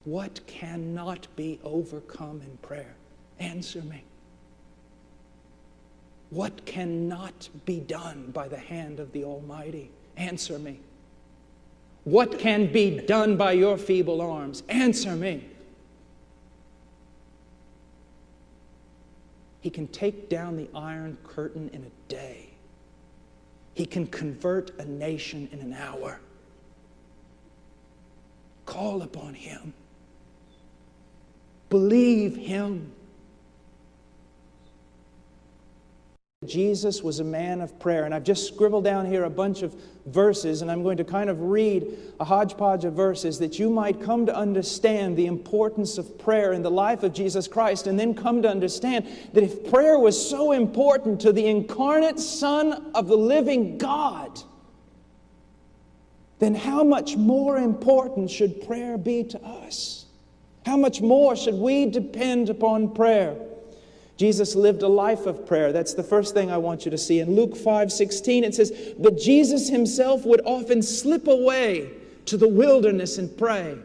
What cannot be overcome in prayer? Answer me. What cannot be done by the hand of the Almighty? Answer me. What can be done by your feeble arms? Answer me. He can take down the Iron Curtain in a day. He can convert a nation in an hour. Call upon Him. Believe Him. Jesus was a man of prayer. And I've just scribbled down here a bunch of verses, and I'm going to kind of read a hodgepodge of verses that you might come to understand the importance of prayer in the life of Jesus Christ, and then come to understand that if prayer was so important to the incarnate Son of the living God, then how much more important should prayer be to us? How much more should we depend upon prayer? Jesus lived a life of prayer. That's the first thing I want you to see. In Luke 5:16 it says, "But Jesus Himself would often slip away to the wilderness and pray."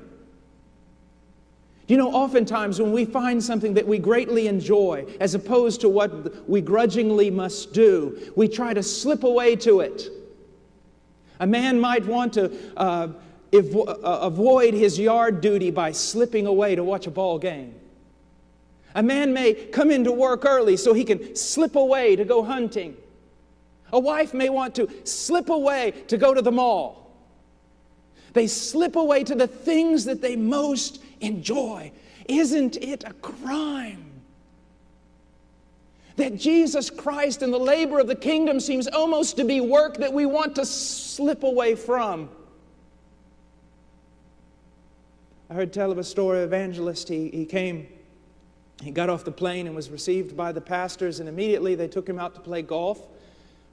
You know, oftentimes when we find something that we greatly enjoy, as opposed to what we grudgingly must do, we try to slip away to it. A man might want to avoid his yard duty by slipping away to watch a ball game. A man may come into work early so he can slip away to go hunting. A wife may want to slip away to go to the mall. They slip away to the things that they most enjoy. Isn't it a crime that Jesus Christ and the labor of the kingdom seems almost to be work that we want to slip away from? I heard tell of a story of an evangelist. He got off the plane and was received by the pastors, and immediately they took him out to play golf.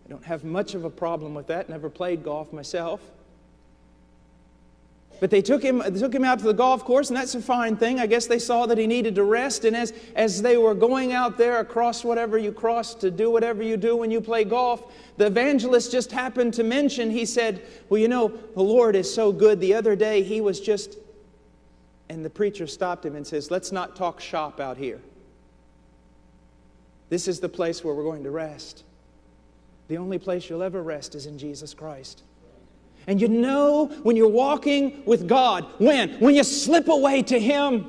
I don't have much of a problem with that. Never played golf myself. But they took him out to the golf course, and that's a fine thing. I guess they saw that he needed to rest, and as they were going out there across whatever you cross to do whatever you do when you play golf, the evangelist just happened to mention, he said, "Well, you know, the Lord is so good. The other day he was just..." And the preacher stopped him and says, "Let's not talk shop out here. This is the place where we're going to rest. The only place you'll ever rest is in Jesus Christ." And you know when you're walking with God, when you slip away to Him,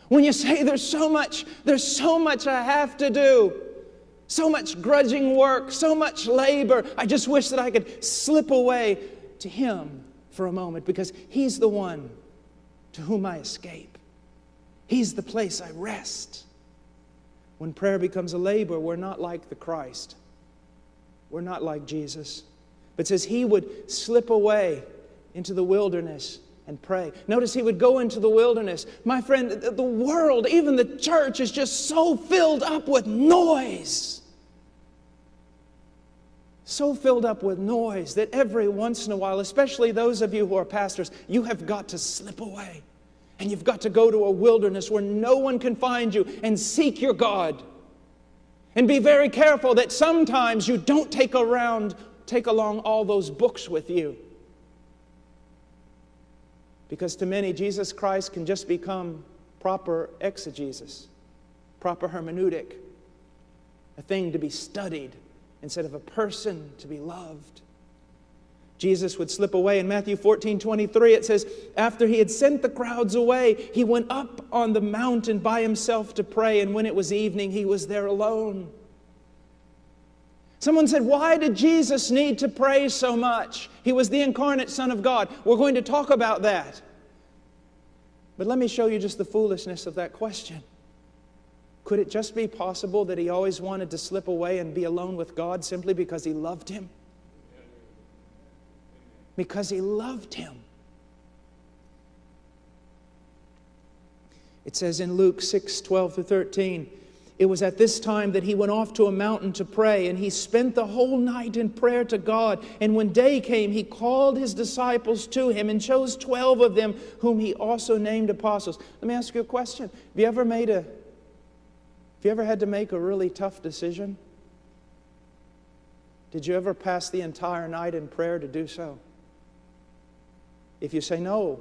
when you say, there's so much I have to do, so much grudging work, so much labor, I just wish that I could slip away to Him for a moment, because He's the one to whom I escape. He's the place I rest. When prayer becomes a labor, we're not like the Christ. We're not like Jesus. But it says He would slip away into the wilderness and pray. Notice He would go into the wilderness. My friend, the world, even the church, is just so filled up with noise. So filled up with noise that every once in a while, especially those of you who are pastors, you have got to slip away. And you've got to go to a wilderness where no one can find you and seek your God. And be very careful that sometimes you don't take along all those books with you. Because to many, Jesus Christ can just become proper exegesis, proper hermeneutic, a thing to be studied instead of a person to be loved. Jesus would slip away. In Matthew 14:23, it says, after He had sent the crowds away, He went up on the mountain by Himself to pray, and when it was evening, He was there alone. Someone said, why did Jesus need to pray so much? He was the incarnate Son of God. We're going to talk about that. But let me show you just the foolishness of that question. Could it just be possible that He always wanted to slip away and be alone with God simply because He loved Him? Because He loved Him. It says in Luke 6:12-13, it was at this time that He went off to a mountain to pray, and He spent the whole night in prayer to God. And when day came, He called His disciples to Him and chose 12 of them, whom He also named apostles. Let me ask you a question. Have you ever had to make a really tough decision? Did you ever pass the entire night in prayer to do so? If you say no,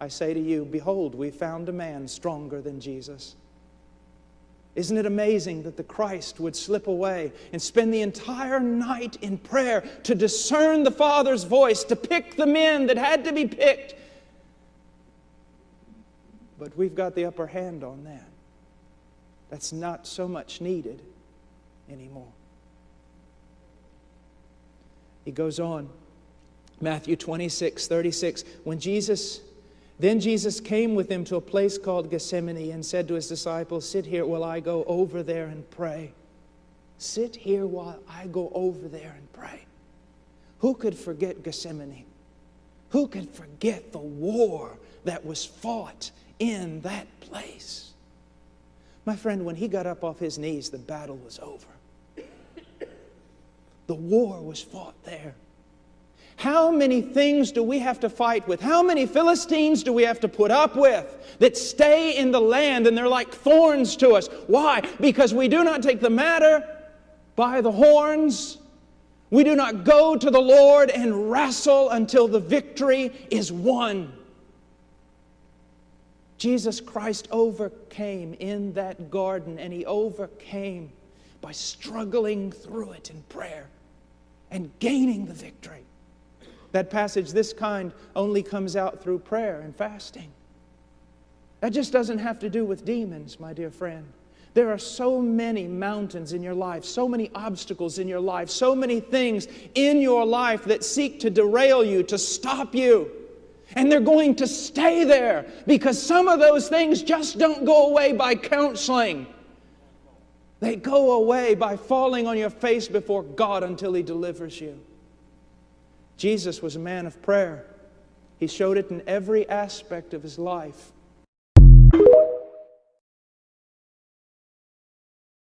I say to you, behold, we found a man stronger than Jesus. Isn't it amazing that the Christ would slip away and spend the entire night in prayer to discern the Father's voice, to pick the men that had to be picked? But we've got the upper hand on that. That's not so much needed anymore. He goes on, Matthew 26:36, Then Jesus came with them to a place called Gethsemane and said to His disciples, sit here while I go over there and pray. Sit here while I go over there and pray. Who could forget Gethsemane? Who could forget the war that was fought in that place? My friend, when He got up off His knees, the battle was over. The war was fought there. How many things do we have to fight with? How many Philistines do we have to put up with that stay in the land and they're like thorns to us? Why? Because we do not take the matter by the horns. We do not go to the Lord and wrestle until the victory is won. Jesus Christ overcame in that garden, and He overcame by struggling through it in prayer and gaining the victory. That passage, this kind, only comes out through prayer and fasting. That just doesn't have to do with demons, my dear friend. There are so many mountains in your life, so many obstacles in your life, so many things in your life that seek to derail you, to stop you. And they're going to stay there because some of those things just don't go away by counseling. They go away by falling on your face before God until He delivers you. Jesus was a man of prayer. He showed it in every aspect of His life.